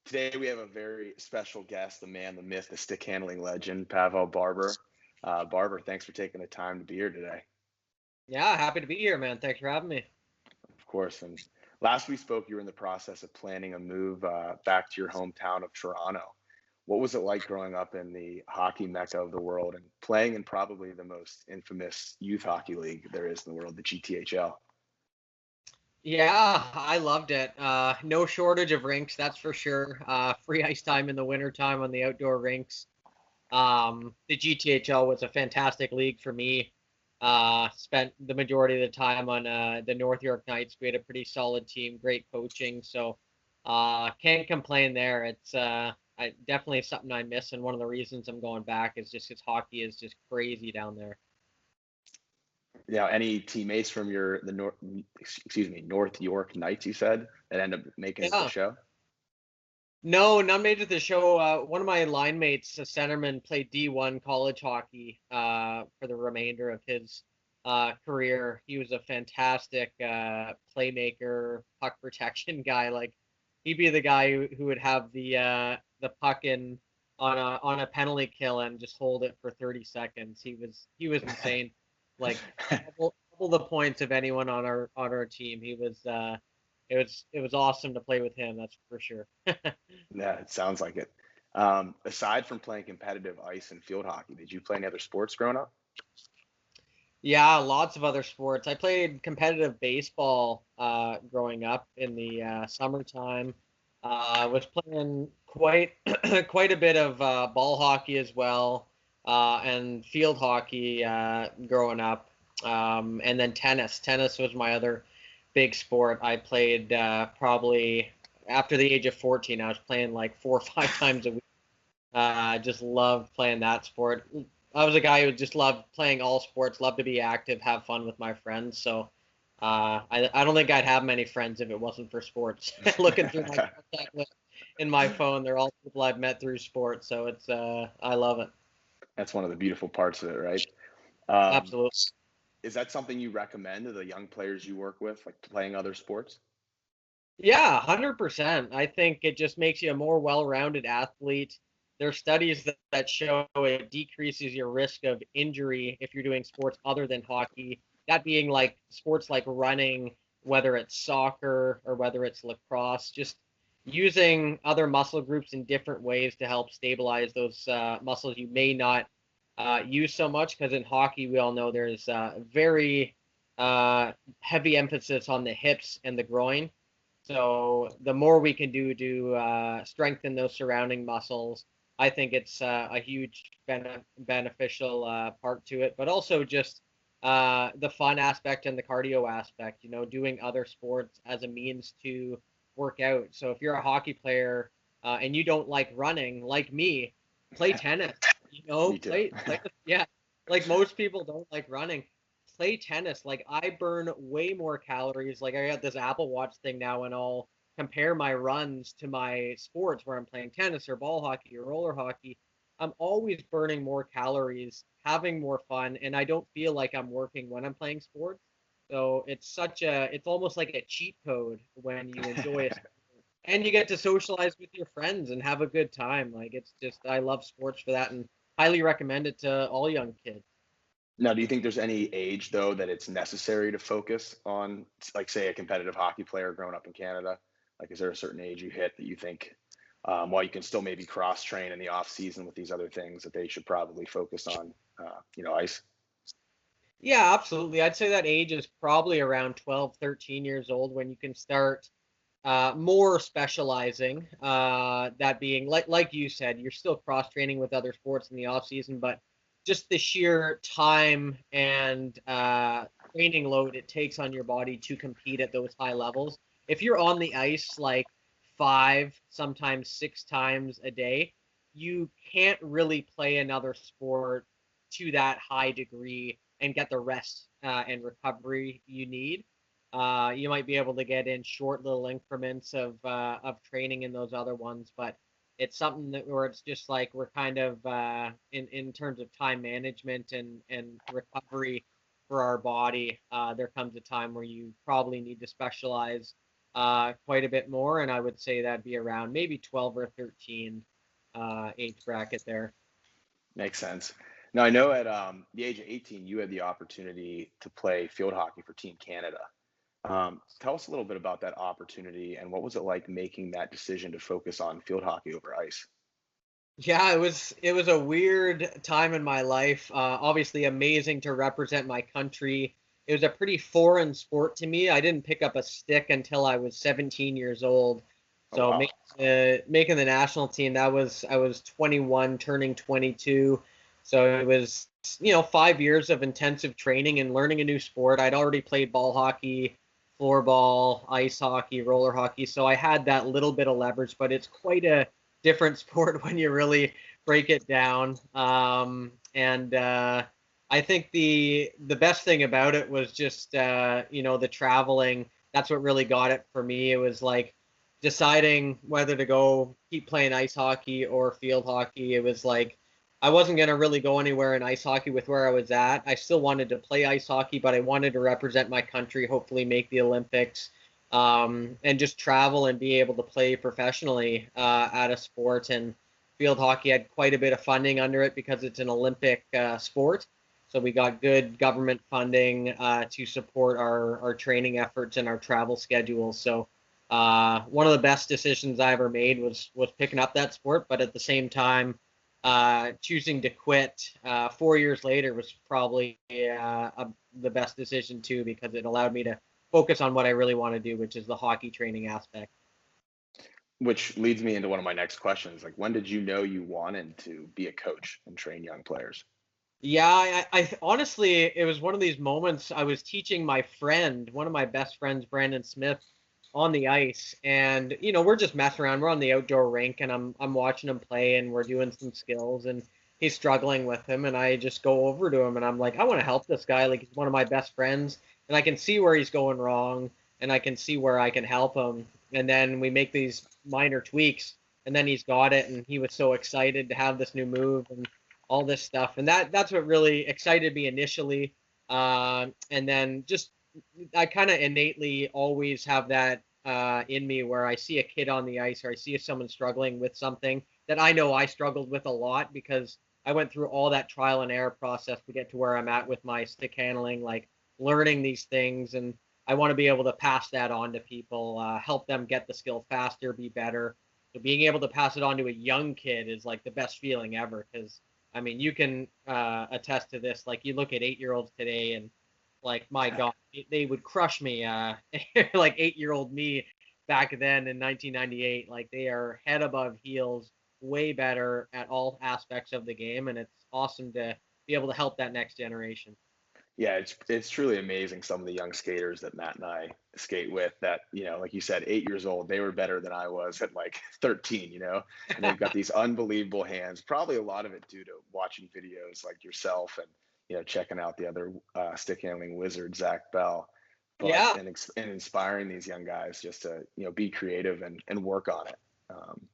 Today we have a very special guest, the man, the myth, the stick handling legend, Pavel Barber. Barber, thanks for taking the time to be here today. Yeah, happy to be here, man. Thanks for having me. Of course. And last we spoke, you were in the process of planning a move back to your hometown of Toronto. What was it like growing up in the hockey mecca of the world and playing in probably the most infamous youth hockey league there is in the world, the GTHL? Yeah, I loved it. No shortage of rinks, that's for sure. Free ice time in the wintertime on the outdoor rinks. The GTHL was a fantastic league for me. Spent the majority of the time on the North York Knights. We had a pretty solid team, great coaching. So can't complain there. Definitely something I miss, and one of the reasons I'm going back is just because hockey is just crazy down there. Any teammates from North York Knights, you said, that end up making it to the Yeah. show? No, none made it to the show. One of my line mates, a centerman, played D1 college hockey for the remainder of his career. He was a fantastic playmaker, puck protection guy. Like he'd be the guy who would have the puck in on a penalty kill and just hold it for 30 seconds. He was insane. Like double the points of anyone on our team. It was awesome to play with him. That's for sure. Yeah, it sounds like it. Aside from playing competitive ice and field hockey, did you play any other sports growing up? Yeah, lots of other sports. I played competitive baseball growing up in the summertime. I was playing quite quite a bit of ball hockey as well, and field hockey growing up, and then tennis. Tennis was my other big sport. I played probably after the age of 14. I was playing like 4 or 5 times a week. I just loved playing that sport. I was a guy who just loved playing all sports, loved to be active, have fun with my friends. So I don't think I'd have many friends if it wasn't for sports. Looking through my contact list in my phone, they're all people I've met through sports. So I love it. That's one of the beautiful parts of it, right? Um, Absolutely. is that something you recommend to the young players you work with, like playing other sports? Yeah, 100%. I think it just makes you a more well-rounded athlete. There are studies that show it decreases your risk of injury if you're doing sports other than hockey. That being like sports like running, whether it's soccer or whether it's lacrosse, just using other muscle groups in different ways to help stabilize those muscles you may not use so much. Because in hockey, we all know there's very heavy emphasis on the hips and the groin. So the more we can do to strengthen those surrounding muscles, I think it's a huge beneficial part to it. But also just the fun aspect and the cardio aspect. Doing other sports as a means to work out. So if you're a hockey player and you don't like running, like me, play tennis. Me too. Play yeah. Like most people don't like running, play tennis. Like I burn way more calories. Like I got this Apple Watch thing now, and I'll compare my runs to my sports where I'm playing tennis or ball hockey or roller hockey. I'm always burning more calories, having more fun, and I don't feel like I'm working when I'm playing sports. So it's almost like a cheat code when you enjoy a sport. And you get to socialize with your friends and have a good time. Like it's just, I love sports for that and highly recommend it to all young kids. Now, do you think there's any age though that it's necessary to focus on, like, say, a competitive hockey player growing up in Canada? Like, is there a certain age you hit that you think, while you can still maybe cross train in the off season with these other things, that they should probably focus on, ice? Yeah, absolutely. I'd say that age is probably around 12, 13 years old when you can start more specializing. That being like you said, you're still cross training with other sports in the off season, but just the sheer time and training load it takes on your body to compete at those high levels. If you're on the ice like 5, sometimes 6 times a day, you can't really play another sport to that high degree and get the rest and recovery you need. You might be able to get in short little increments of training in those other ones, but it's something that where it's just like we're kind of in terms of time management and recovery for our body. There comes a time where you probably need to specialize quite a bit more, and I would say that'd be around maybe 12 or 13 age bracket there. Makes sense. Now, I know at the age of 18, you had the opportunity to play field hockey for Team Canada. Tell us a little bit about that opportunity and what was it like making that decision to focus on field hockey over ice? Yeah, it was a weird time in my life. Obviously, amazing to represent my country. It was a pretty foreign sport to me. I didn't pick up a stick until I was 17 years old. Oh, So wow. making the national team, that was I was 21, turning 22. So it was 5 years of intensive training and learning a new sport. I'd already played ball hockey, floorball, ice hockey, roller hockey, so I had that little bit of leverage. But it's quite a different sport when you really break it down. And I think the best thing about it was just the traveling. That's what really got it for me. It was like deciding whether to go keep playing ice hockey or field hockey. It was like I wasn't going to really go anywhere in ice hockey with where I was at. I still wanted to play ice hockey, but I wanted to represent my country, hopefully make the Olympics, and just travel and be able to play professionally at a sport. And field hockey had quite a bit of funding under it because it's an Olympic sport. So we got good government funding to support our training efforts and our travel schedules. So one of the best decisions I ever made was picking up that sport, but at the same time, choosing to quit 4 years later was probably the best decision too, because it allowed me to focus on what I really want to do, which is the hockey training aspect. Which leads me into one of my next questions. Like, when did you know you wanted to be a coach and train young players? Yeah, I honestly, it was one of these moments. I was teaching my friend, one of my best friends, Brandon Smith, on the ice, and we're just messing around. We're on the outdoor rink, and I'm watching him play, and we're doing some skills, and he's struggling with him, and I just go over to him, and I'm like, I want to help this guy. Like, he's one of my best friends, and I can see where he's going wrong, and I can see where I can help him. And then we make these minor tweaks, and then he's got it, and he was so excited to have this new move and all this stuff, and that's what really excited me initially. And then just I kind of innately always have that in me where I see a kid on the ice or I see someone struggling with something that I know I struggled with a lot because I went through all that trial and error process to get to where I'm at with my stick handling, like learning these things. And I want to be able to pass that on to people, help them get the skill faster, be better. So being able to pass it on to a young kid is like the best feeling ever, because I mean, you can attest to this. Like, you look at 8-year-olds today, and like, my God, they would crush me. Like 8-year-old me back then in 1998. Like, they are head above heels, way better at all aspects of the game, and it's awesome to be able to help that next generation. Yeah, it's truly amazing some of the young skaters that Matt and I skate with that, like you said, 8 years old, they were better than I was at like 13, and they've got these unbelievable hands, probably a lot of it due to watching videos like yourself and, checking out the other stick handling wizard, Zach Bell, but, Yeah, and inspiring these young guys just to, be creative and work on it.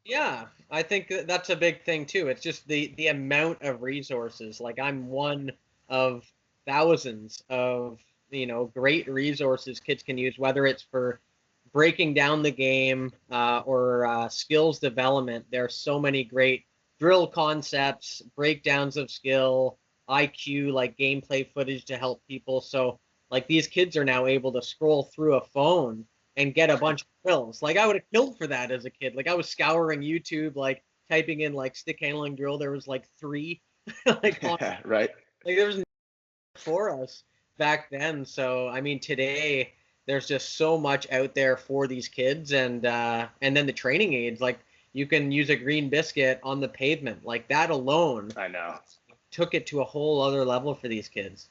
yeah, I think that's a big thing too. It's just the amount of resources. Like, I'm one of thousands of great resources kids can use, whether it's for breaking down the game or skills development. There are so many great drill concepts, breakdowns of skill, IQ, like gameplay footage to help people. So like these kids are now able to scroll through a phone and get a bunch of drills. Like, I would have killed for that as a kid. Like, I was scouring YouTube, like typing in like stick handling drill. There was like three, like on, Right. like there was no for us back then. So I mean, today there's just so much out there for these kids, and then the training aids. Like, you can use a green biscuit on the pavement. Like, that alone I know. took it to a whole other level for these kids.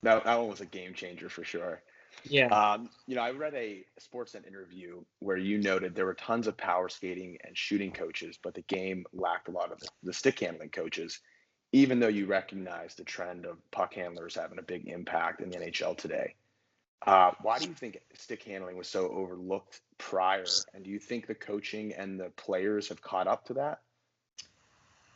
That one was a game changer for sure. Yeah. I read a Sportsnet interview where you noted there were tons of power skating and shooting coaches, but the game lacked a lot of the stick handling coaches, even though you recognize the trend of puck handlers having a big impact in the NHL today. Why do you think stick handling was so overlooked prior? And do you think the coaching and the players have caught up to that?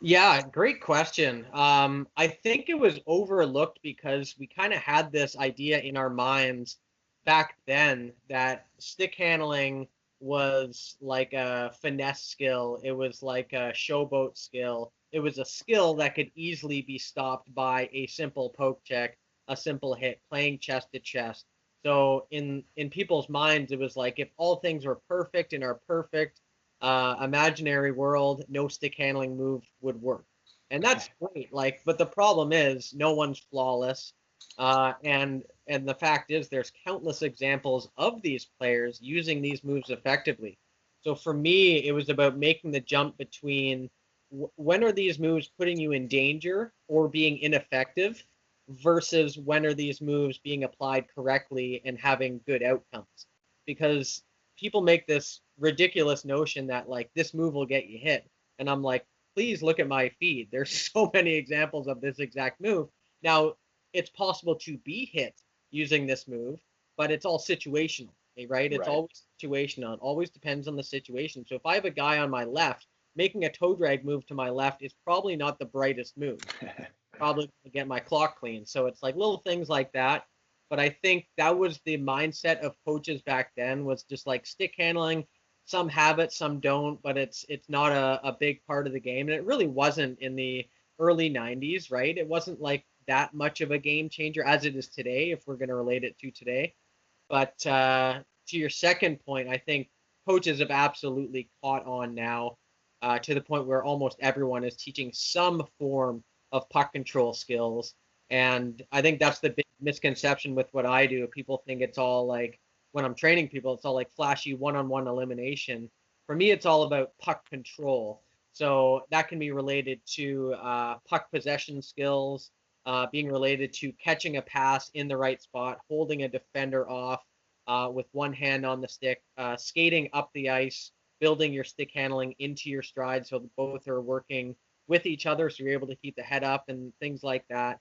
Yeah, great question. I think it was overlooked because we kind of had this idea in our minds back then that stick handling was like a finesse skill. It was like a showboat skill. It was a skill that could easily be stopped by a simple poke check, a simple hit, playing chest to chest. So in people's minds, it was like if all things were perfect in our perfect imaginary world, no stick handling move would work, and that's great. Like, but the problem is no one's flawless, and the fact is there's countless examples of these players using these moves effectively. So for me, it was about making the jump between when are these moves putting you in danger or being ineffective versus when are these moves being applied correctly and having good outcomes. Because people make this ridiculous notion that like this move will get you hit. And I'm like, please look at my feed. There's so many examples of this exact move. Now, it's possible to be hit using this move, but it's all situational, right? It's Right. always situational. It always depends on the situation. So if I have a guy on my left, making a toe drag move to my left is probably not the brightest move. Probably going to get my clock clean. So it's like little things like that. But I think that was the mindset of coaches back then, was just like stick handling. Some have it, some don't, but it's not a big part of the game. And it really wasn't in the early 90s, right? It wasn't like that much of a game changer as it is today, if we're going to relate it to today. But to your second point, I think coaches have absolutely caught on now, to the point where almost everyone is teaching some form of puck control skills. And I think that's the big misconception with what I do. People think it's all like, when I'm training people, it's all like flashy one-on-one elimination. For me, it's all about puck control. So that can be related to puck possession skills, being related to catching a pass in the right spot, holding a defender off with one hand on the stick, skating up the ice, building your stick handling into your stride so both are working with each other, so you're able to keep the head up and things like that.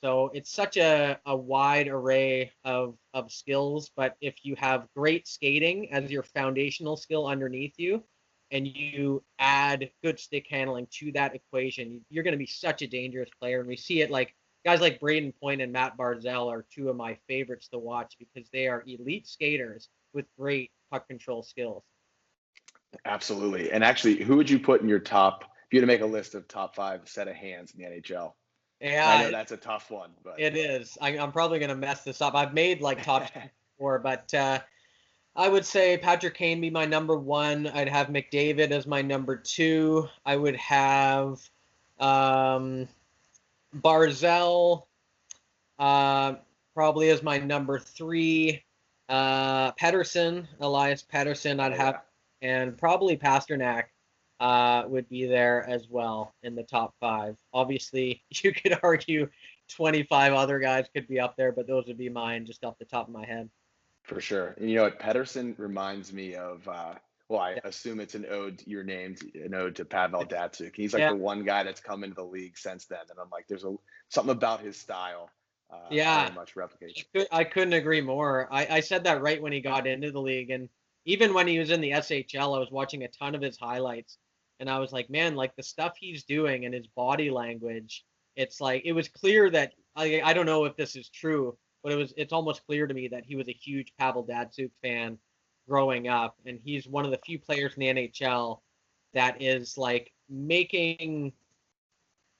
So it's such a wide array of skills, but if you have great skating as your foundational skill underneath you, and you add good stick handling to that equation, you're going to be such a dangerous player. And we see it like guys like Braden Point and Matt Barzell are two of my favorites to watch because they are elite skaters with great puck control skills. Absolutely. And actually, who would you put in your top, if you had to make a list of top 5 set of hands in the NHL? And I know Yeah, that's a tough one, but it is. I'm probably going to mess this up. I've made like top four, but I would say Patrick Kane be my number one. I'd have McDavid as my number two. I would have um, Barzell uh, probably as my number three. Pedersen, Elias Pedersen, I'd oh have, yeah, and probably Pasternak would be there as well in the top five. Obviously, you could argue 25 other guys could be up there, but those would be mine just off the top of my head. for sure. And you know what? Pedersen reminds me of, well, I Yeah. assume it's an ode, your name, an ode to Pavel Datsuk. He's like Yeah. the one guy that's come into the league since then. And I'm like, there's something about his style very Yeah. much replicates. I couldn't agree more. I said that right when he got into the league. And even when he was in the SHL, I was watching a ton of his highlights. And I was like, man, like the stuff he's doing and his body language, it's like, it was clear that, I don't know if this is true, but it's almost clear to me that he was a huge Pavel Datsuk fan growing up. And he's one of the few players in the NHL that is like making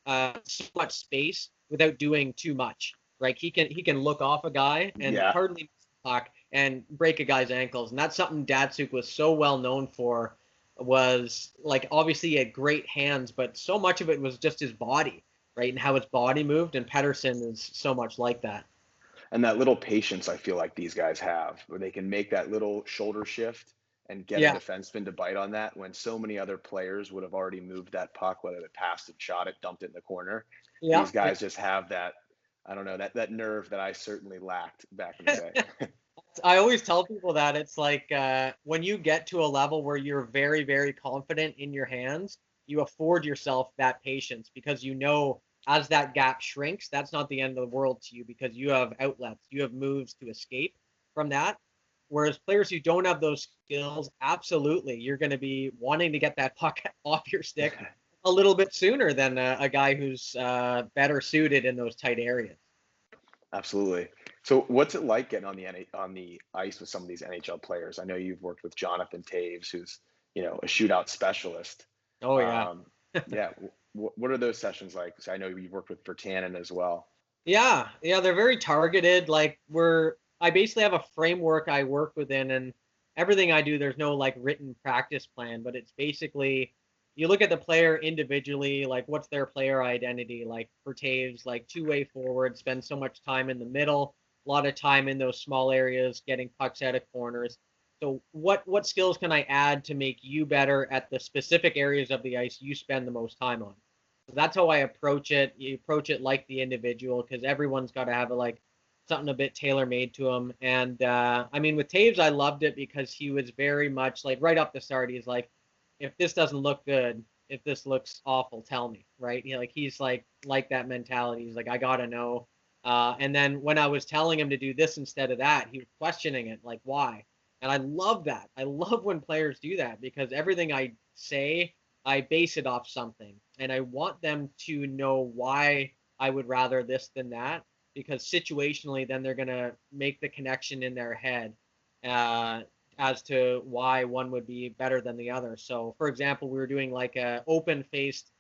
so much space without doing too much. Right? He can look off a guy and Yeah, hardly miss the puck and break a guy's ankles, and that's something Datsuk was so well known for. Was like obviously he had great hands, but so much of it was just his body, right, and how his body moved. And Pedersen is so much like that. and that little patience I feel like these guys have, where they can make that little shoulder shift and get a Yeah, defenseman to bite on that when so many other players would have already moved that puck, whether they passed it, shot it, dumped it in the corner. yeah. These guys just have that, I don't know, that nerve that I certainly lacked back in the day. I always tell people that it's like when you get to a level where you're very, very confident in your hands, you afford yourself that patience because you know as that gap shrinks, that's not the end of the world to you because you have outlets, you have moves to escape from that. Whereas players who don't have those skills, absolutely, you're going to be wanting to get that puck off your stick a little bit sooner than a guy who's better suited in those tight areas. Absolutely. So what's it like getting on on the ice with some of these NHL players? I know you've worked with Jonathan Taves, who's, a shootout specialist. Oh yeah. Um, yeah, what are those sessions like? 'Cause I know you've worked with Vertanen as well. Yeah, yeah, they're very targeted. Like I basically have a framework I work within, and everything I do, there's no like written practice plan, but it's basically you look at the player individually, like what's their player identity. Like for Taves, like two-way forward, spend so much time in the middle, a lot of time in those small areas, getting pucks out of corners. So what skills can I add to make you better at the specific areas of the ice you spend the most time on? So that's how I approach it. You approach it like the individual because everyone's got to have like something a bit tailor made to them. And I mean, with Taves, I loved it because he was very much like right off the start. He's like, if this doesn't look good, if this looks awful, tell me, right? He's like that mentality. He's like, I gotta know. And then when I was telling him to do this instead of that, he was questioning it, like why? And I love that. I love when players do that because everything I say I base it off something, and I want them to know why I would rather this than that, because situationally, then they're gonna make the connection in their head uh, as to why one would be better than the other. So, for example, we were doing like a open faced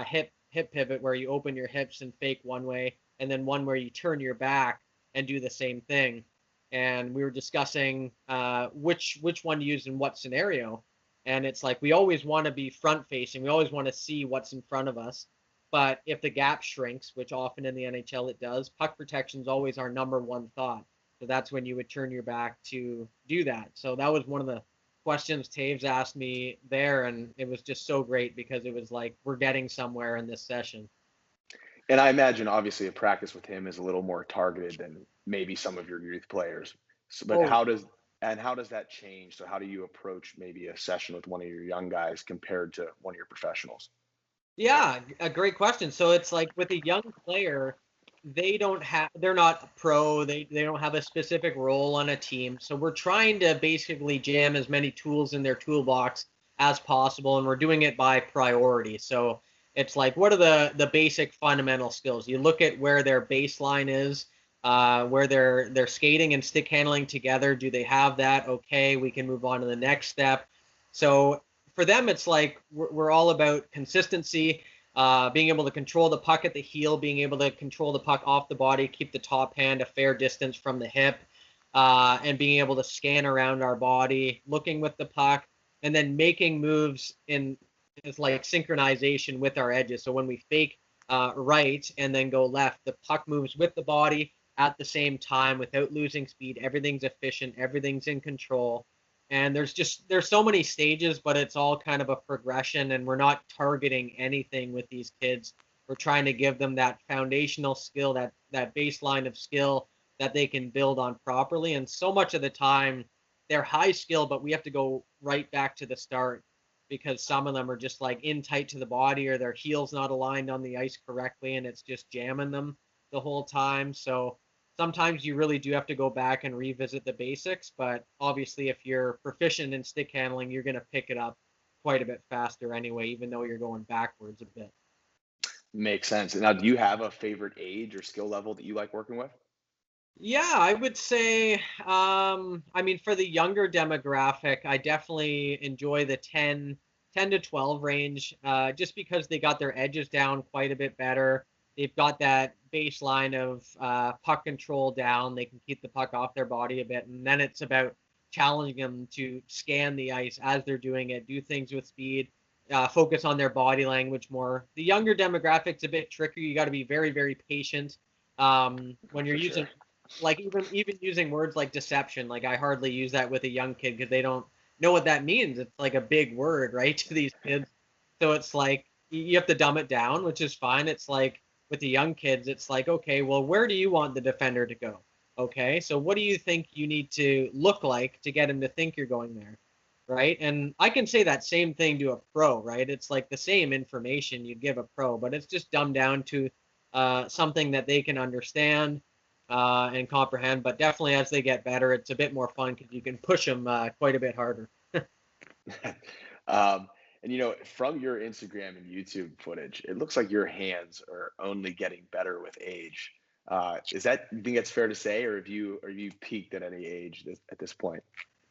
hip pivot where you open your hips and fake one way, and then one where you turn your back and do the same thing. And we were discussing which one to use in what scenario, and it's like we always want to be front facing. We always want to see what's in front of us. But if the gap shrinks, which often in the NHL it does, puck protection is always our number one thought. So that's when you would turn your back to do that. So that was one of the questions Taves asked me there. And it was just so great because it was like we're getting somewhere in this session. And I imagine obviously a practice with him is a little more targeted than maybe some of your youth players. So, but Oh, how does that change? So how do you approach maybe a session with one of your young guys compared to one of your professionals? yeah, a great question. So it's like with a young player, they're not pro, they don't have a specific role on a team. So we're trying to basically jam as many tools in their toolbox as possible, and we're doing it by priority. So it's like what are the basic fundamental skills? You look at where their baseline is, where they're skating and stick handling together. Do they have that? Okay, we can move on to the next step. So for them, it's like we're all about consistency, being able to control the puck at the heel, being able to control the puck off the body, keep the top hand a fair distance from the hip, and being able to scan around our body, looking with the puck, and then making moves in it's like synchronization with our edges. So when we fake right and then go left, the puck moves with the body at the same time without losing speed. Everything's efficient, everything's in control, and there's so many stages, but it's all kind of a progression, and we're not targeting anything with these kids. We're trying to give them that foundational skill, that baseline of skill that they can build on properly. And so much of the time they're high skill, but we have to go right back to the start because some of them are just like in tight to the body, or their heel's not aligned on the ice correctly and it's just jamming them the whole time. So sometimes you really do have to go back and revisit the basics, but obviously if you're proficient in stick handling, you're going to pick it up quite a bit faster anyway, even though you're going backwards a bit. Makes sense. Now, do you have a favorite age or skill level that you like working with? Yeah, I would say, I mean, for the younger demographic, I definitely enjoy the 10 to 12 range, just because they got their edges down quite a bit better. They've got that baseline of puck control down. They can keep the puck off their body a bit. And then it's about challenging them to scan the ice as they're doing it, do things with speed, focus on their body language more. The younger demograpic's a bit trickier. You got to be very, very patient when you're For sure. using like even using words like deception. Like I hardly use that with a young kid because they don't know what that means. It's like a big word, right, to these kids. So it's like you have to dumb it down, which is fine. It's like with the young kids, it's like, okay, well, where do you want the defender to go? Okay, so what do you think you need to look like to get him to think you're going there? Right. And I can say that same thing to a pro, right? It's like the same information you'd give a pro, but it's just dumbed down to something that they can understand and comprehend. But definitely as they get better, it's a bit more fun because you can push them quite a bit harder. um, and from your Instagram and YouTube footage, it looks like your hands are only getting better with age. You think that's fair to say, or are you peaked at any age at this point?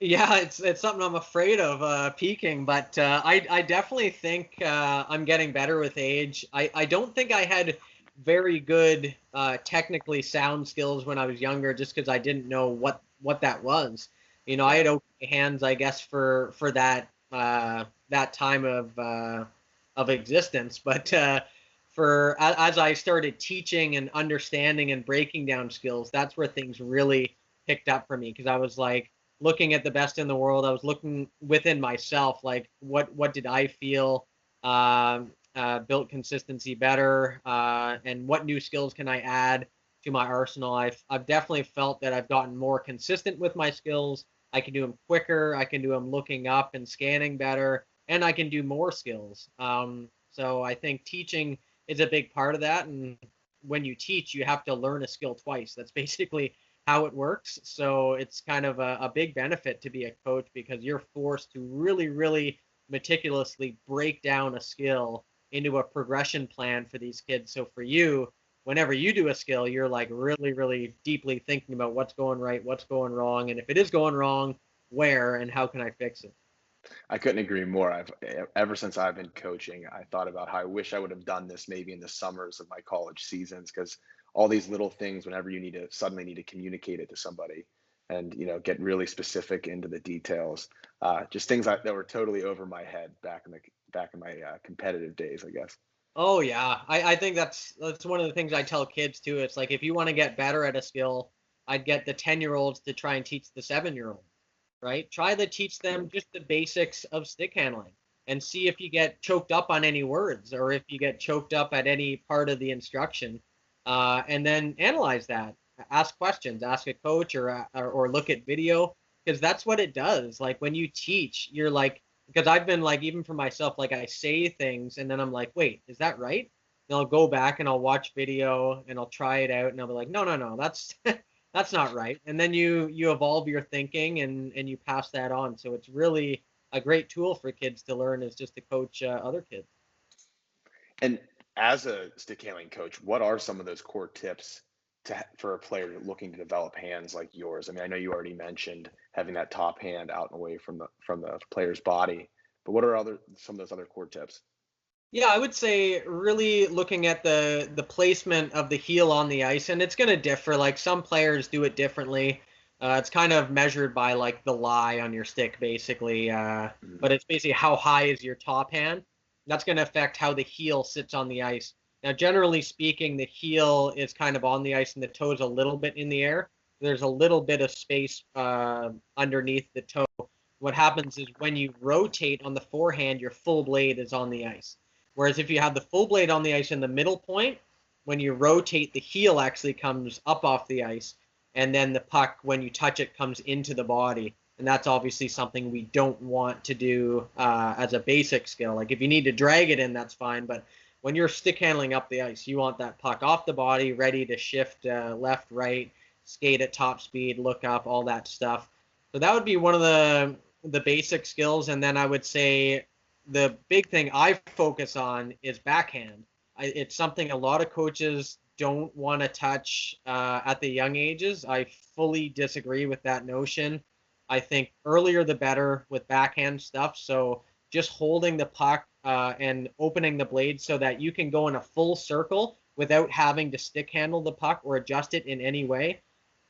Yeah, it's something I'm afraid of, peaking, but I definitely think I'm getting better with age. I don't think I had very good technically sound skills when I was younger, just because I didn't know what that was. You know, I Yeah. had okay hands, I guess, for that that time of existence, but as I started teaching and understanding and breaking down skills, that's where things really picked up for me, because I was like looking at the best in the world. I was looking within myself, like what did I feel built consistency better, and what new skills can I add to my arsenal. I've definitely felt that I've gotten more consistent with my skills. I can do them quicker. I can do them looking up and scanning better, and I can do more skills. So I think teaching is a big part of that. And when you teach, you have to learn a skill twice. That's basically how it works. So it's kind of a big benefit to be a coach, because you're forced to really, really meticulously break down a skill into a progression plan for these kids. So for you, whenever you do a skill, you're like really, really deeply thinking about what's going right, what's going wrong, and if it is going wrong, where and how can I fix it? I couldn't agree more. Ever since I've been coaching, I thought about how I wish I would have done this maybe in the summers of my college seasons, because all these little things, whenever you suddenly need to communicate it to somebody, and get really specific into the details, just things that were totally over my head back in my competitive days, I guess. Oh yeah, I think that's one of the things I tell kids too. It's like if you want to get better at a skill, I'd get the 10-year-olds to try and teach the 7-year-olds, right? Try to teach them just the basics of stick handling and see if you get choked up on any words or if you get choked up at any part of the instruction, and then analyze that. Ask questions, ask a coach or look at video, because that's what it does. Like when you teach, you're like, because I've been like, even for myself, like I say things and then I'm like, wait, is that right? And I'll go back and I'll watch video and I'll try it out and I'll be like, no, no, no, that's that's not right. And then you evolve your thinking and you pass that on. So it's really a great tool for kids to learn, is just to coach other kids. And as a stick handling coach, what are some of those core tips for a player looking to develop hands like yours? I mean, I know you already mentioned having that top hand out and away from the player's body, but what are some of those other core tips? Yeah, I would say really looking at the placement of the heel on the ice, and it's going to differ. Like some players do it differently. It's kind of measured by like the lie on your stick, basically. Mhm. But it's basically how high is your top hand. That's going to affect how the heel sits on the ice. Now, generally speaking, the heel is kind of on the ice and the toe's a little bit in the air. There's a little bit of space underneath the toe. What happens is when you rotate on the forehand, your full blade is on the ice. Whereas if you have the full blade on the ice in the middle point, when you rotate, the heel actually comes up off the ice, and then the puck, when you touch it, comes into the body. And that's obviously something we don't want to do as a basic skill. Like if you need to drag it in, that's fine. But when you're stick handling up the ice, you want that puck off the body, ready to shift left, right, skate at top speed, look up, all that stuff. So that would be one of the basic skills. And then I would say the big thing I focus on is backhand. It's something a lot of coaches don't want to touch at the young ages. I fully disagree with that notion. I think earlier the better with backhand stuff. So just holding the puck and opening the blade so that you can go in a full circle without having to stick handle the puck or adjust it in any way.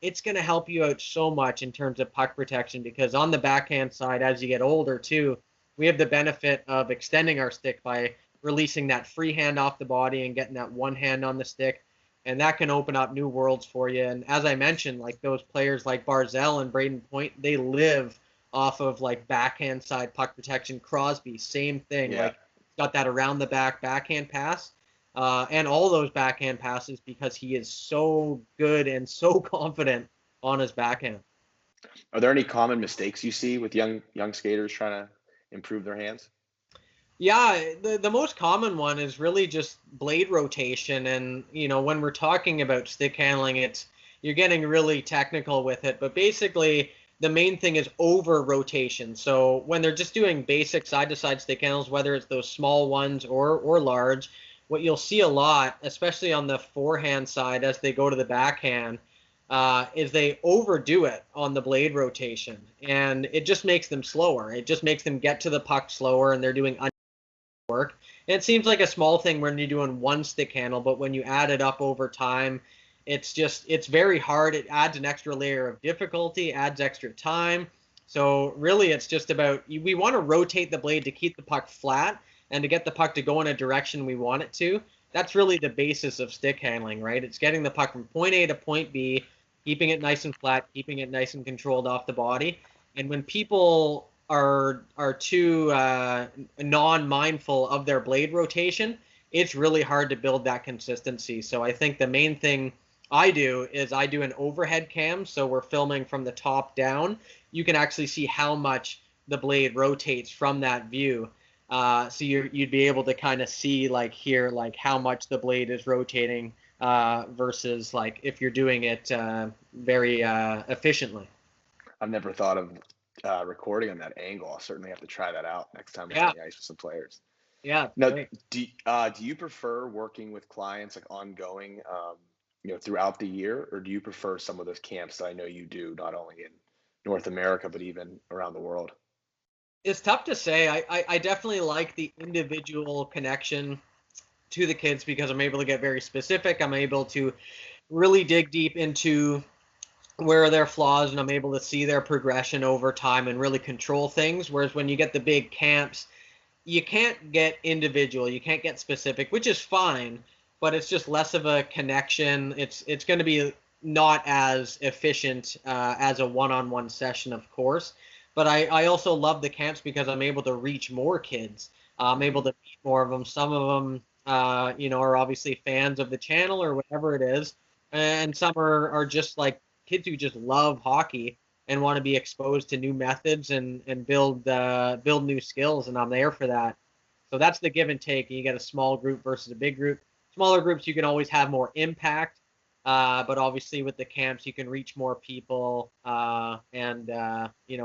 It's going to help you out so much in terms of puck protection, because on the backhand side, as you get older too, we have the benefit of extending our stick by releasing that free hand off the body and getting that one hand on the stick. And that can open up new worlds for you. And as I mentioned, like those players like Barzell and Braden Point, they live off of like backhand side puck protection. Crosby, same thing. Yeah. Like got that around the back backhand pass. And all those backhand passes, because he is so good and so confident on his backhand. Are there any common mistakes you see with young skaters trying to improve their hands? Yeah, the most common one is really just blade rotation. And, you know, when we're talking about stick handling, you're getting really technical with it. But basically, the main thing is over rotation. So when they're just doing basic side to side stick handles, whether it's those small ones or large, what you'll see a lot, especially on the forehand side as they go to the backhand, is they overdo it on the blade rotation, and it just makes them slower. It just makes them get to the puck slower, and they're doing work. And it seems like a small thing when you're doing one stick handle, but when you add it up over time, it's very hard. It adds an extra layer of difficulty, adds extra time. So really, it's just about we want to rotate the blade to keep the puck flat and to get the puck to go in a direction we want it to. That's really the basis of stick handling, right? It's getting the puck from point A to point B, keeping it nice and flat, keeping it nice and controlled off the body. And when people are too non-mindful of their blade rotation, it's really hard to build that consistency. So I think the main thing I do is I do an overhead cam, so we're filming from the top down. You can actually see how much the blade rotates from that view. So you'd be able to kind of see like here, like how much the blade is rotating versus like if you're doing it very efficiently. I've never thought of recording on that angle. I'll certainly have to try that out next time we're Yeah. on the ice with some players. Yeah. Now, Great. do you prefer working with clients like ongoing, throughout the year, or do you prefer some of those camps that I know you do, not only in North America but even around the world? It's tough to say. I definitely like the individual connection to the kids because I'm able to get very specific. I'm able to really dig deep into where are their flaws, and I'm able to see their progression over time and really control things. Whereas when you get the big camps, you can't get individual, you can't get specific, which is fine, but it's just less of a connection. It's going to be not as efficient as a one-on-one session, of course. But I also love the camps because I'm able to reach more kids. I'm able to meet more of them. Some of them, are obviously fans of the channel or whatever it is, and some are just like kids who just love hockey and want to be exposed to new methods and build new skills, and I'm there for that. So that's the give and take. You get a small group versus a big group. Smaller groups, you can always have more impact, but obviously with the camps, you can reach more people, and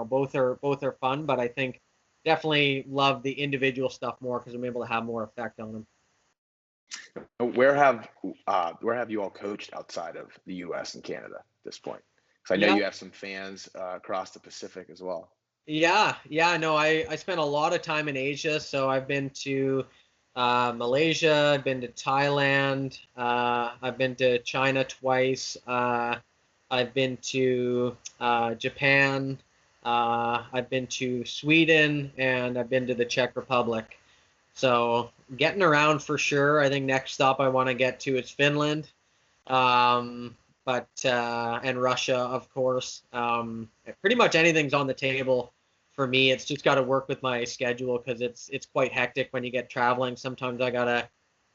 both are fun. But I think definitely love the individual stuff more because I'm able to have more effect on them. Where have you all coached outside of the U.S. and Canada at this point? Because I know Yeah, you have some fans across the Pacific as well. yeah. No, I spent a lot of time in Asia, so I've been to Malaysia, I've been to Thailand, I've been to China twice, I've been to Japan, I've been to Sweden, and I've been to the Czech Republic. So getting around for sure. I think next stop I want to get to is Finland, but and Russia, of course. Pretty much anything's on the table for me. It's just got to work with my schedule because it's quite hectic when you get traveling. Sometimes I gotta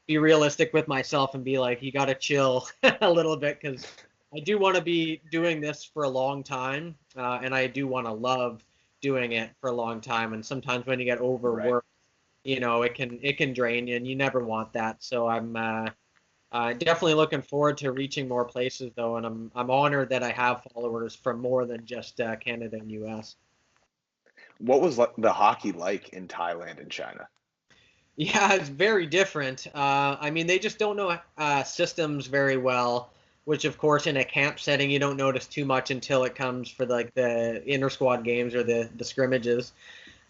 be realistic with myself and be like, you gotta chill a little bit because I do want to be doing this for a long time, and I do want to love doing it for a long time. And sometimes when you get Right. overworked, it can drain you, and you never want that. So I'm definitely looking forward to reaching more places, though, and I'm honored that I have followers from more than just Canada and U.S. What was the hockey like in Thailand and China? Yeah, it's very different. I mean, they just don't know systems very well, which of course in a camp setting you don't notice too much until it comes for like the inter squad games or the scrimmages.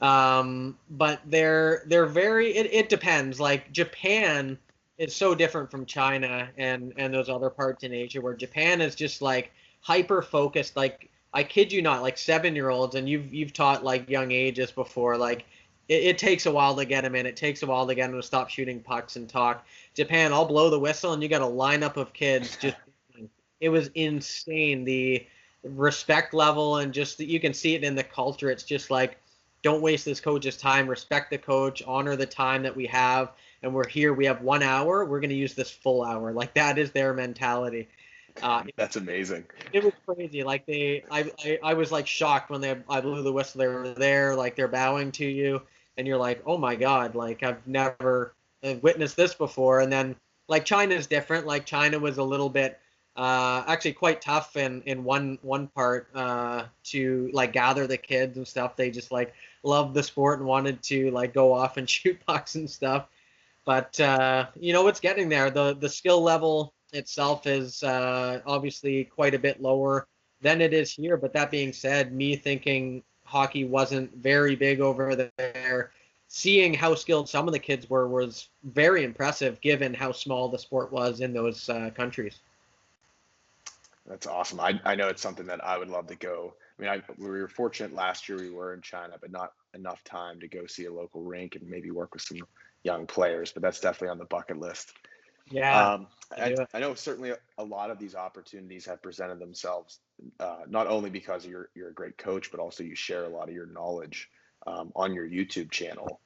But they're very it depends. Like Japan is so different from China and those other parts in Asia where Japan is just like hyper focused. Like I kid you not, like 7-year-olds, and you've taught like young ages before. Like it takes a while to get them in. It takes a while to get them to stop shooting pucks and talk. Japan, I'll blow the whistle, and you got a lineup of kids just. It was insane. The respect level and just you can see it in the culture. It's just like don't waste this coach's time. Respect the coach. Honor the time that we have. And we're here. We have 1 hour. We're going to use this full hour. Like that is their mentality. That's amazing. It was crazy. Like I was like shocked when I blew the whistle. They were there. Like they're bowing to you, and you're like, oh my god. Like I've never witnessed this before. And then like China's different. Like China was a little bit actually quite tough in one part to like gather the kids and stuff. They just like loved the sport and wanted to like go off and shoot pucks and stuff. But it's getting there. The skill level itself is obviously quite a bit lower than it is here. But that being said, me thinking hockey wasn't very big over there, seeing how skilled some of the kids were was very impressive given how small the sport was in those countries. That's awesome. I know it's something that I would love to go. I mean, we were fortunate last year we were in China, but not enough time to go see a local rink and maybe work with some young players. But that's definitely on the bucket list. Yeah, I know certainly a lot of these opportunities have presented themselves, not only because you're a great coach, but also you share a lot of your knowledge on your YouTube channel.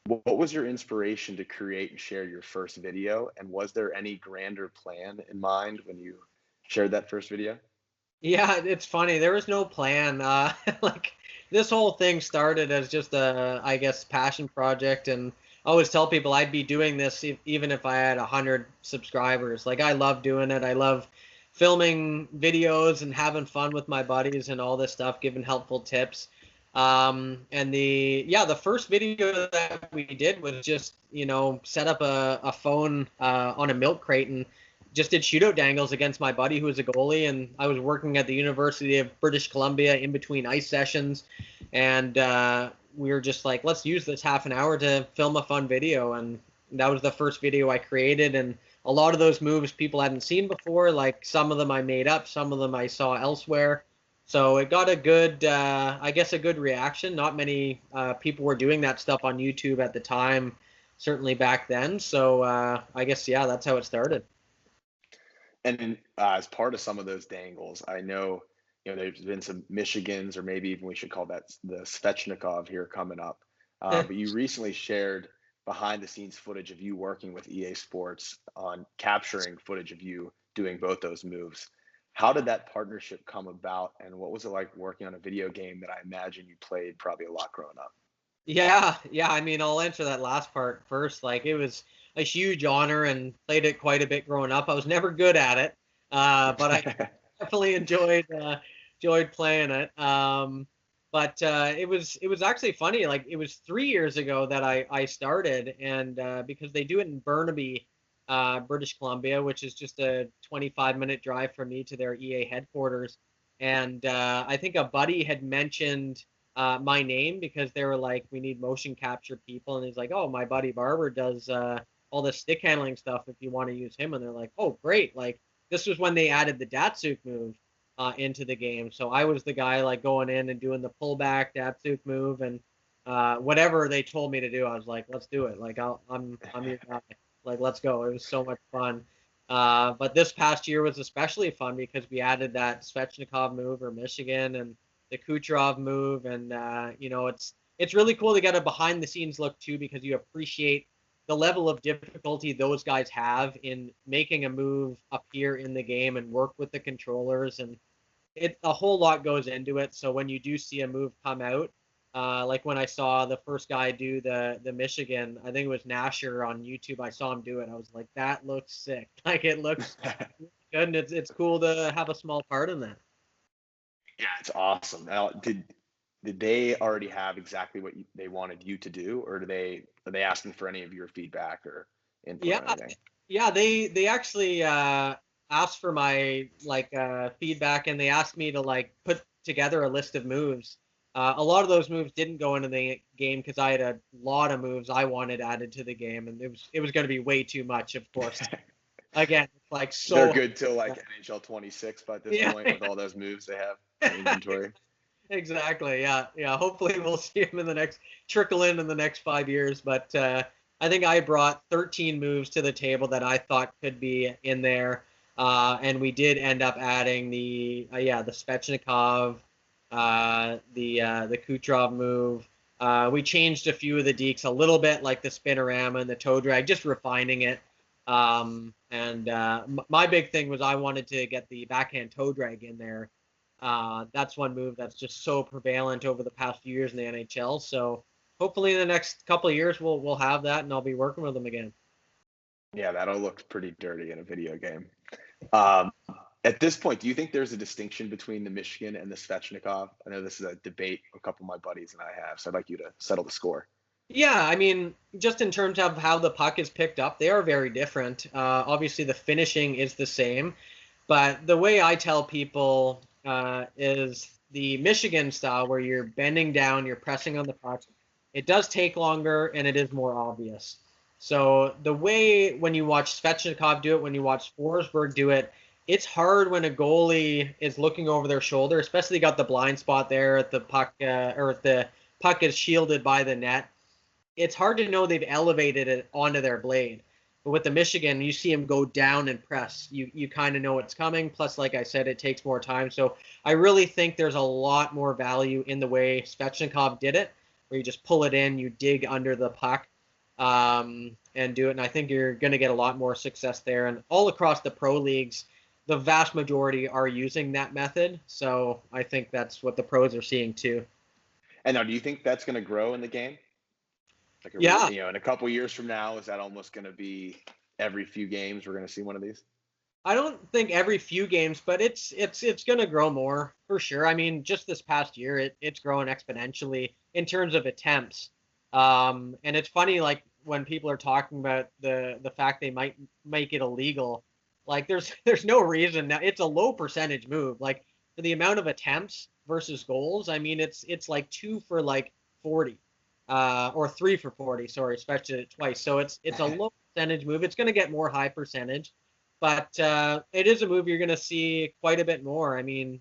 What was your inspiration to create and share your first video? And was there any grander plan in mind when you shared that first video? Yeah, it's funny. There was no plan. Like this whole thing started as just a, I guess, passion project, and I always tell people I'd be doing this even if I had 100 subscribers. Like I love doing it. I love filming videos and having fun with my buddies and all this stuff, giving helpful tips. And the first video that we did was just set up a phone on a milk crate and just did shootout dangles against my buddy who was a goalie, and I was working at the University of British Columbia in between ice sessions, and we were just like, let's use this half an hour to film a fun video, and that was the first video I created. And a lot of those moves people hadn't seen before, like some of them I made up, some of them I saw elsewhere. So it got a good, I guess, a good reaction. Not many people were doing that stuff on YouTube at the time, certainly back then. So I guess, yeah, that's how it started. And as part of some of those dangles, I know, there's been some Michigans, or maybe even we should call that the Svechnikov here coming up. But you recently shared behind the scenes footage of you working with EA Sports on capturing footage of you doing both those moves. How did that partnership come about, and what was it like working on a video game that I imagine you played probably a lot growing up? Yeah. I mean, I'll answer that last part first. Like, it was a huge honor and played it quite a bit growing up. I was never good at it, but I definitely enjoyed playing it. But it was actually funny. Like, it was 3 years ago that I started, and because they do it in Burnaby, British Columbia, which is just a 25-minute drive from me to their EA headquarters. And I think a buddy had mentioned my name because they were like, we need motion capture people. And he's like, oh, my buddy Barber does all the stick handling stuff if you want to use him. And they're like, oh, great. Like, this was when they added the Datsuk move into the game. So I was the guy like going in and doing the pullback Datsuk move, and whatever they told me to do, I was like, let's do it. Like, I'm your guy. Like, let's go. It was so much fun. But this past year was especially fun because we added that Svechnikov move or Michigan and the Kucherov move, and it's really cool to get a behind the scenes look too, because you appreciate the level of difficulty those guys have in making a move appear in the game and work with the controllers, and a whole lot goes into it. So when you do see a move come out, like when I saw the first guy do the Michigan, I think it was Nasher on YouTube. I saw him do it. I was like, that looks sick. Like, it looks good, and it's cool to have a small part in that. Yeah, it's awesome. Now, did they already have exactly what they wanted you to do, or are they asking for any of your feedback or input Yeah, or anything? yeah. They actually asked for my like feedback, and they asked me to like put together a list of moves. A lot of those moves didn't go into the game because I had a lot of moves I wanted added to the game, and it was going to be way too much, of course. Again, it's like They're so. good till like NHL 26 by this Yeah, point with all those moves they have in inventory. exactly. Yeah. Hopefully, we'll see him in the next trickle in the next 5 years. But I think I brought 13 moves to the table that I thought could be in there, and we did end up adding the Svechnikov, the Kucherov move. We changed a few of the dekes a little bit, like the spinorama and the toe drag, just refining it. And my big thing was I wanted to get the backhand toe drag in there. That's one move that's just so prevalent over the past few years in the NHL. So hopefully in the next couple of years we'll have that, and I'll be working with them again. Yeah, that'll look pretty dirty in a video game. Um, at this point, do you think there's a distinction between the Michigan and the Svechnikov? I know this is a debate a couple of my buddies and I have, so I'd like you to settle the score. Yeah, I mean, just in terms of how the puck is picked up, they are very different. Obviously, the finishing is the same, but the way I tell people is the Michigan style, where you're bending down, you're pressing on the puck. It does take longer, and it is more obvious. So the way when you watch Svechnikov do it, when you watch Forsberg do it, it's hard when a goalie is looking over their shoulder, especially got the blind spot there at the puck, or if the puck is shielded by the net. It's hard to know they've elevated it onto their blade. But with the Michigan, you see him go down and press. You kind of know what's coming. Plus, like I said, it takes more time. So I really think there's a lot more value in the way Svechnikov did it, where you just pull it in, you dig under the puck, and do it. And I think you're going to get a lot more success there. And all across the pro leagues, the vast majority are using that method. So I think that's what the pros are seeing too. And now, do you think that's going to grow in the game? Like, Yeah, in a couple years from now, is that almost going to be every few games we're going to see one of these? I don't think every few games, but it's going to grow more for sure. I mean, just this past year, it's growing exponentially in terms of attempts. And it's funny, like when people are talking about the fact they might make it illegal, like there's no reason that it's a low percentage move. Like for the amount of attempts versus goals, I mean, it's like 2 for like 40, or 3 for 40. Sorry, especially twice. So it's a low percentage move. It's going to get more high percentage. But it is a move you're going to see quite a bit more. I mean,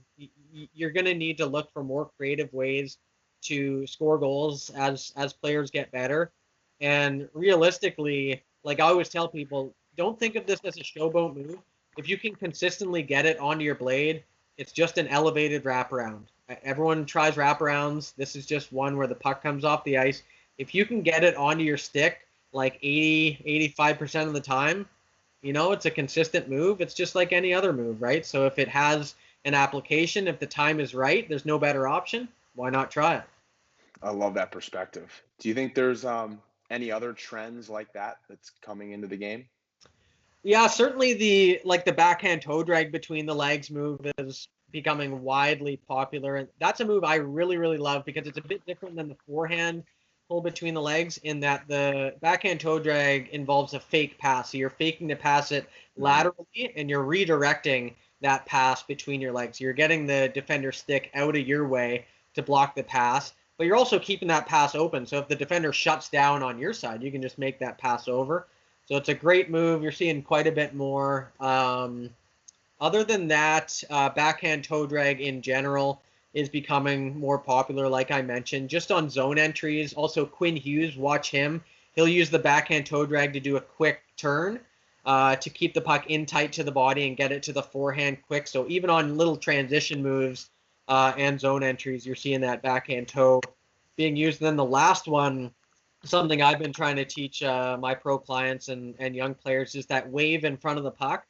you're going to need to look for more creative ways to score goals as players get better. And realistically, like I always tell people, don't think of this as a showboat move. If you can consistently get it onto your blade, it's just an elevated wraparound. Everyone tries wraparounds. This is just one where the puck comes off the ice. If you can get it onto your stick like 85% of the time, it's a consistent move. It's just like any other move, right? So if it has an application, if the time is right, there's no better option. Why not try it? I love that perspective. Do you think there's any other trends like that that's coming into the game? Yeah, certainly the backhand toe drag between the legs move is becoming widely popular, and that's a move I really really love because it's a bit different than the forehand pull between the legs in that the backhand toe drag involves a fake pass. So you're faking to pass it Mm-hmm. laterally and you're redirecting that pass between your legs. You're getting the defender stick out of your way to block the pass, but you're also keeping that pass open. So if the defender shuts down on your side, you can just make that pass over. So it's a great move. You're seeing quite a bit more. Other than that, backhand toe drag in general is becoming more popular, like I mentioned, just on zone entries. Also, Quinn Hughes, watch him. He'll use the backhand toe drag to do a quick turn to keep the puck in tight to the body and get it to the forehand quick. So even on little transition moves and zone entries, you're seeing that backhand toe being used. And then the last one, something I've been trying to teach my pro clients and young players, is that wave in front of the puck.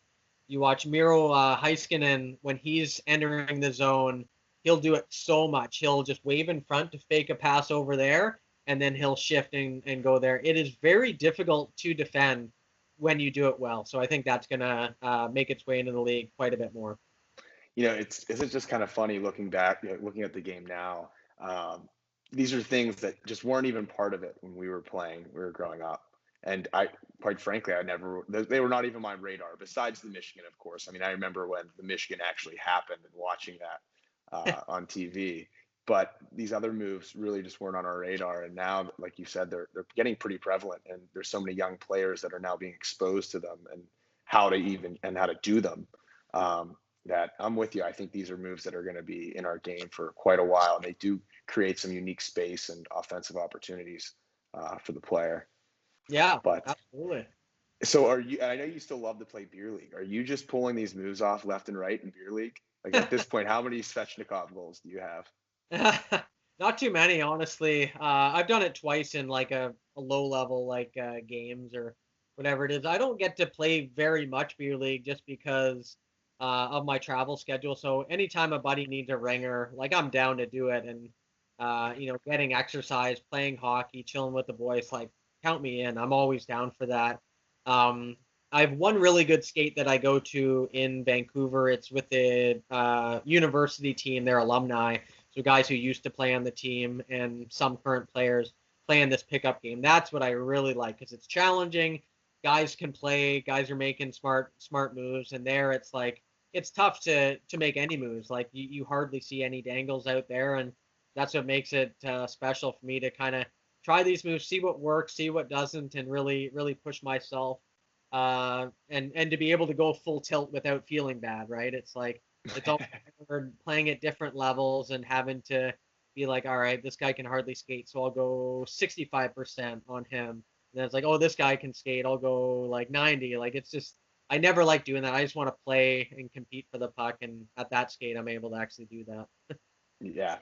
You watch Miro Heiskanen when he's entering the zone, he'll do it so much. He'll just wave in front to fake a pass over there, and then he'll shift and go there. It is very difficult to defend when you do it well. So I think that's going to make its way into the league quite a bit more. It's just kind of funny looking back, looking at the game now. Um, these are things that just weren't even part of it when we were growing up. And quite frankly, they were not even my radar. Besides the Michigan, of course. I mean, I remember when the Michigan actually happened and watching that on TV. But these other moves really just weren't on our radar. And now, like you said, they're getting pretty prevalent. And there's so many young players that are now being exposed to them and how to do them. Um, that I'm with you. I think these are moves that are going to be in our game for quite a while, and they do create some unique space and offensive opportunities for the player. Yeah, But absolutely. so are you? And I know you still love to play beer league. Are you just pulling these moves off left and right in beer league? Like at this point, how many Svechnikov goals do you have? Not too many, honestly. I've done it twice in like a low level like games or whatever it is. I don't get to play very much beer league just because of my travel schedule. So anytime a buddy needs a ringer, like I'm down to do it, and getting exercise, playing hockey, chilling with the boys, like count me in. I'm always down for that. Um, I have one really good skate that I go to in Vancouver. It's with the university team, their alumni. So guys who used to play on the team and some current players. playing this pickup game. That's what I really like, because it's challenging. Guys can play. Guys are making smart moves, and there it's like it's tough to make any moves. Like you hardly see any dangles out there, and that's what makes it special for me to kind of try these moves, see what works, see what doesn't, and really push myself. And to be able to go full tilt without feeling bad, right? It's like it's all playing at different levels and having to be like, all right, this guy can hardly skate, so I'll go 65% on him. And then it's like, oh, this guy can skate, I'll go like 90. Like it's just I never like doing that. I just want to play and compete for the puck, and at that skate, I'm able to actually do that. Yeah.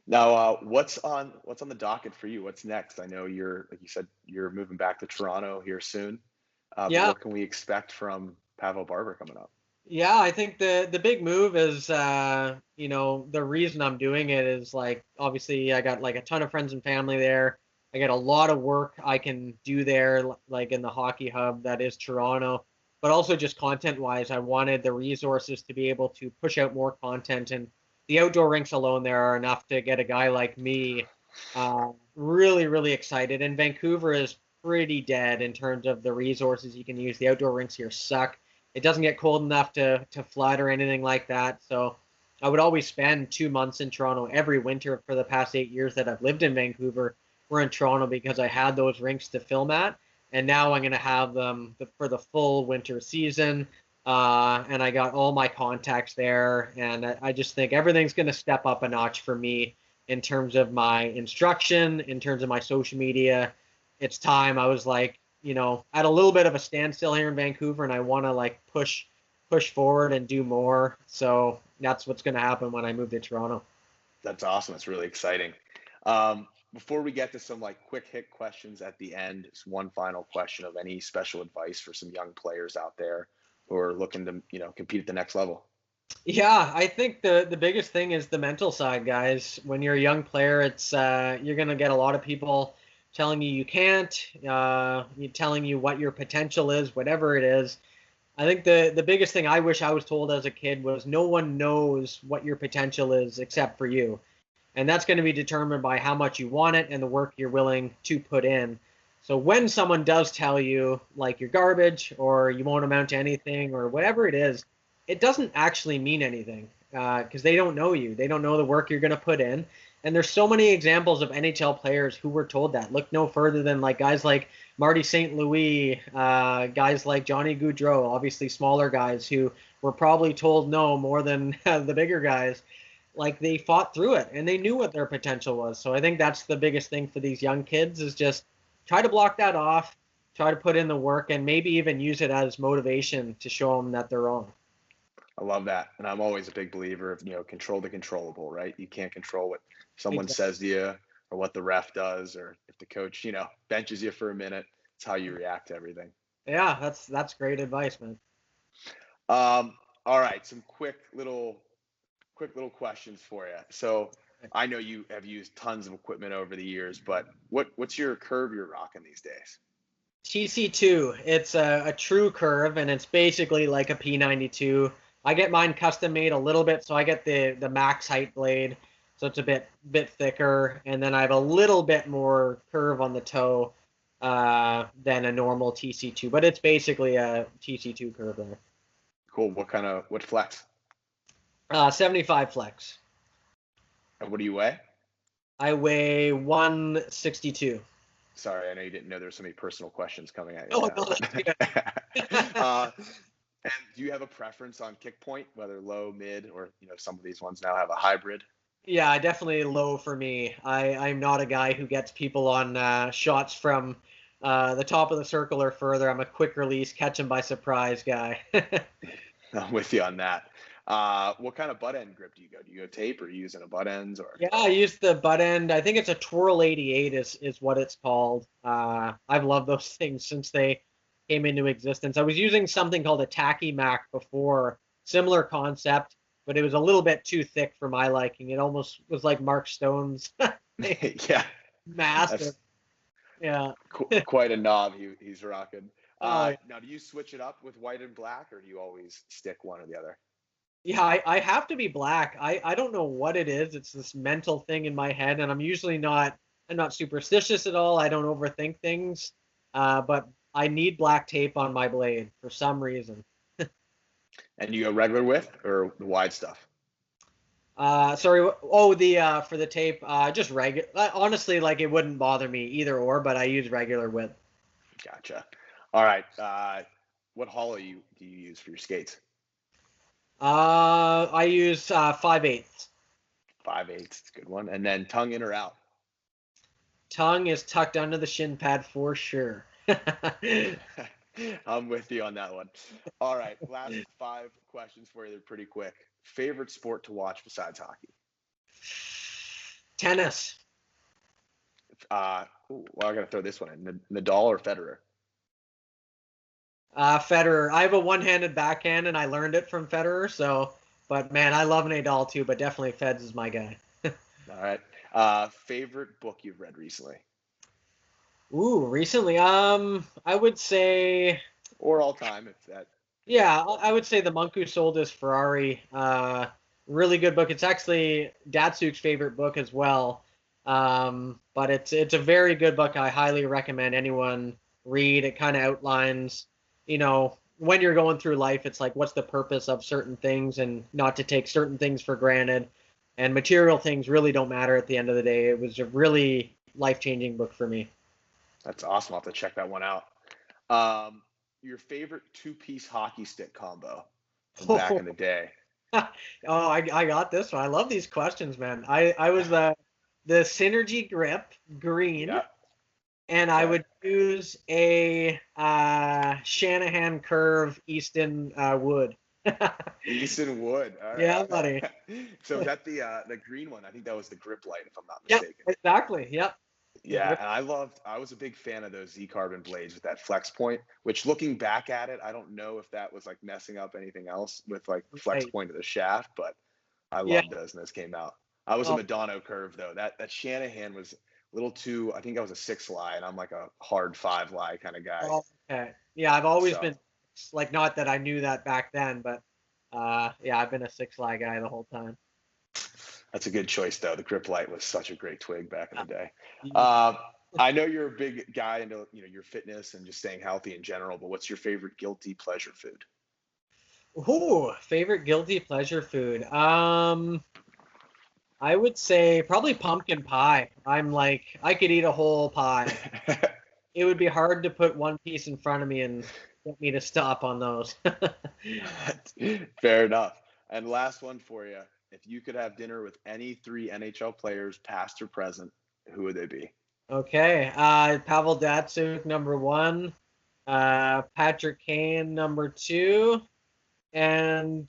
Now, what's on the docket for you? What's next? I know you're, like you said, you're moving back to Toronto here soon. But Yeah, what can we expect from Pavel Barber coming up? yeah, I think the big move is the reason I'm doing it is like obviously I got like a ton of friends and family there. I got a lot of work I can do there like in the hockey hub that is Toronto, but also just content wise I wanted the resources to be able to push out more content, and the outdoor rinks alone there are enough to get a guy like me really excited. And Vancouver is pretty dead in terms of the resources you can use. The outdoor rinks here suck. It doesn't get cold enough to flood or anything like that. So I would always spend 2 months in Toronto every winter for the past 8 years that I've lived in Vancouver. We're in Toronto because I had those rinks to film at, and now I'm going to have them for the full winter season. And I got all my contacts there, and I just think everything's going to step up a notch for me in terms of my instruction, in terms of my social media. It's time. I was like, at a little bit of a standstill here in Vancouver, and I want to like push forward and do more. So that's what's going to happen when I move to Toronto. That's awesome. It's really exciting. Before we get to some like quick hit questions at the end, just one final question of any special advice for some young players out there who are looking to, compete at the next level. Yeah, I think the biggest thing is the mental side, guys. When you're a young player, it's you're gonna get a lot of people telling you can't, telling you what your potential is, whatever it is. I think the biggest thing I wish I was told as a kid was no one knows what your potential is except for you. And that's going to be determined by how much you want it and the work you're willing to put in. So when someone does tell you like you're garbage or you won't amount to anything or whatever it is, it doesn't actually mean anything because they don't know you. They don't know the work you're going to put in. And there's so many examples of NHL players who were told that. Look no further than like guys like Marty St. Louis, guys like Johnny Gaudreau, obviously smaller guys who were probably told no more than the bigger guys. Like they fought through it and they knew what their potential was. So I think that's the biggest thing for these young kids is just try to block that off, try to put in the work, and maybe even use it as motivation to show them that they're wrong. I love that. And I'm always a big believer of, control the controllable, right? You can't control what someone Exactly. says to you or what the ref does, or if the coach, benches you for a minute. It's how you react to everything. Yeah, that's great advice, man. All right. Some quick little questions for you. So I know you have used tons of equipment over the years, but what's your curve you're rocking these days? TC2, it's a true curve, and it's basically like a P92. I get mine custom made a little bit, so I get the max height blade, so it's a bit thicker, and then I have a little bit more curve on the toe than a normal TC2, but it's basically a TC2 curve there. Cool. What flex? 75 flex. And what do you weigh? I weigh 162. Sorry, I know you didn't know there were so many personal questions coming at you Oh, now. no, that's good. And do you have a preference on kick point, whether low, mid, or some of these ones now have a hybrid? Yeah, definitely low for me. I'm not a guy who gets people on shots from the top of the circle or further. I'm a quick release, catch them by surprise guy. I'm with you on that. What kind of butt end grip do you go? Do you go tape or are you using a butt ends or? Yeah, I use the butt end. I think it's a Twirl 88 is what it's called. I've loved those things since they came into existence. I was using something called a Tacky Mac before, similar concept, but it was a little bit too thick for my liking. It almost was like Mark Stone's Yeah, massive. that's Yeah. quite a knob he's rocking. Oh, Now, do you switch it up with white and black, or do you always stick one or the other? yeah, I have to be black. I don't know what it is. It's this mental thing in my head, and I'm usually not I'm not superstitious at all. I don't overthink things, but I need black tape on my blade for some reason. And you go regular width or the wide stuff? Sorry. Oh, the for the tape, just regular. Honestly, like it wouldn't bother me either or, but I use regular width. Gotcha. All right. What hollow do you use for your skates? I use 5/8. 5/8. It's a good one. And then tongue in or out? Tongue is tucked under the shin pad for sure. I'm with you on that one. All right. Last 5 questions for you. They're pretty quick. Favorite sport to watch besides hockey? Tennis. Well, I got to throw this one in. Nadal or Federer? Federer. I have a one-handed backhand, and I learned it from Federer. So, but man, I love Nadal too. But definitely Feds is my guy. All right. Favorite book you've read recently? Ooh, recently, I would say, Or all time, if that. yeah, I would say The Monk Who Sold His Ferrari. Really good book. It's actually Datsuk's favorite book as well. But it's a very good book. I highly recommend anyone read. It kind of outlines, when you're going through life, it's like what's the purpose of certain things and not to take certain things for granted. And material things really don't matter at the end of the day. It was a really life-changing book for me. That's awesome. I'll have to check that one out. Your favorite two-piece hockey stick combo from back in the day? Oh, I got this one. I love these questions, man. I was the Synergy Grip green, Yeah. and I would use a Shanahan Curve Easton Wood. Easton Wood. All right. Yeah, buddy. So is that the green one? I think that was the grip light, if I'm not Yep, mistaken. exactly. Yep. Yeah, and I was a big fan of those Z-carbon blades with that flex point, which looking back at it, I don't know if that was like messing up anything else with like the flex Right. point of the shaft, but I Yeah. loved those when those came out. I was a Oh, Madonna curve though. That Shanahan was a little too, I think I was a 6 lie, and I'm like a hard 5 lie kind of guy. oh, okay. Yeah, I've always So been like, not that I knew that back then, but yeah, I've been a 6 lie guy the whole time. that's a good choice though. The grip light was such a great twig back in the day. Yeah. I know you're a big guy into your fitness and just staying healthy in general, but what's your favorite guilty pleasure food? Ooh, favorite guilty pleasure food. I would say probably pumpkin pie. I'm like, I could eat a whole pie. It would be hard to put one piece in front of me and get me to stop on those. Fair enough. And last one for you. If you could have dinner with any 3 NHL players, past or present, who would they be? Okay, Pavel Datsuk, number one. Patrick Kane, number two. And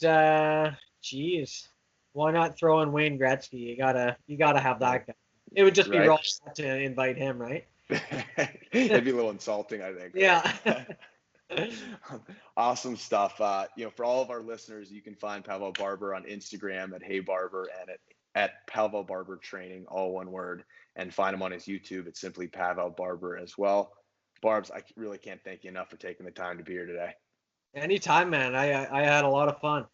geez, why not throw in Wayne Gretzky? You gotta have that guy. It would just be Right. wrong not to invite him, right? It'd be a little insulting, I think. Yeah. Awesome stuff. For all of our listeners, you can find Pavel Barber on Instagram at Hey Barber and at Pavel Barber Training, all one word, and find him on his YouTube. It's simply Pavel Barber as well. Barbs, I really can't thank you enough for taking the time to be here today. Anytime, man. I had a lot of fun.